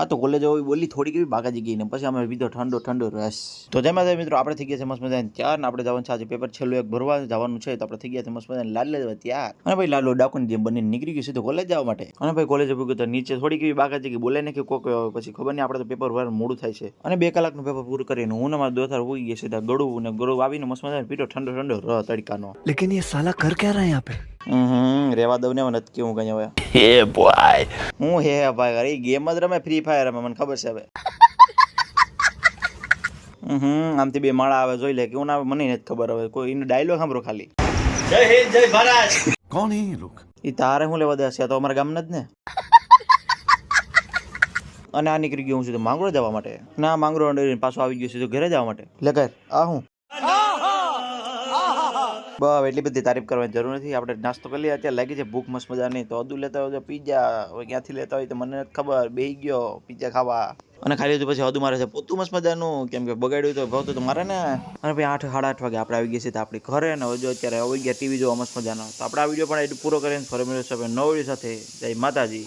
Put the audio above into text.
હા તો કોલેજ બોલી થોડીક એવી બાગાજી ગઈ ને પછી અમે પીધો ઠંડો રસ. તો જેમાં મિત્રો આપણે થઈ ગયા છે મસ્ત મજાને ત્યાર ને આપણે જવાનું છે આજે પેપર છેલ્લું એક ભરવા જવાનું છે તો આપણે થઈ ગયા છે મસ્ત મજાને લાલ લેવા ત્યાર. અને ભાઈ લાલો ડાકુની જેમ બની નીકળી ગયું સીધું કોલેજ જવા માટે. અને ભાઈ કોલેજ પૂગ્યું તો નીચે થોડીક એવી બાગાજી ગઈ બોલે ને કે કોક પછી ખબર નહીં આપણે તો પેપર વાર મોડું થાય છે. અને 2 કલાકનું પેપર પૂરું કરીને હું ને મારા દોસ્તાર ઉગી ગયા સીધા ગળું આવીને મસ્ત મજાને પીધો ઠંડો રહ તડકાનો. लेकिन ये साला कर क्या रहा है यहाँ पे? રેવા દઉં ને નથી કેવું કઈ હવે. हे बॉय હું હે ભાઈ અરે ગેમ જ રમે ફ્રી ફાયર રમે મને ખબર છે હવે. આમથી 2 માળા આવે જોઈ લે કેવું ના આવે મને નથી ખબર હવે કોઈ એનો ડાયલોગ સાંભળો ખાલી. जय हिंद जय भारत। कौन है ये लोग? એ તારે હું લેવા દે છે તો અમારા ગામના જ ને. અને આ નીકળી ગયો હું સીધો માંગરોળ જવા માટે. ના માંગરોળ પાછો આવી ગયો સીધો ઘરે જવા માટે. લે કર આ હું બસ એટલી બધી તારીફ કરવાની જરૂર નથી. આપણે નાસ્તો કરી લઈએ અત્યારે લાગી છે ભૂખ મસ્ત મજાની. તો અદુ લેતા હોય તો પીઝા હવે ક્યાંથી લેતા હોય તો મને નથી ખબર. બેહી ગયો પીઝા ખાવા અને ખાઈ લીધું પછી અદુ મારે છે પોતું મસ્ત મજાનું કેમ કે બગાડ્યું તો ભાવતું તો મારે ને. અને ભાઈ 8 સાડા 8 વાગે આપણે આવી ગયા છીએ તો આપણી ઘરે ને જો અત્યારે આવી ગયા ટીવી જોવા મસ્ત મજાનો. તો આપણે આ વિડીયો પણ એટલું પૂરો કરીને ફરી મળીશું નવો વિડીયો સાથે. જય માતાજી.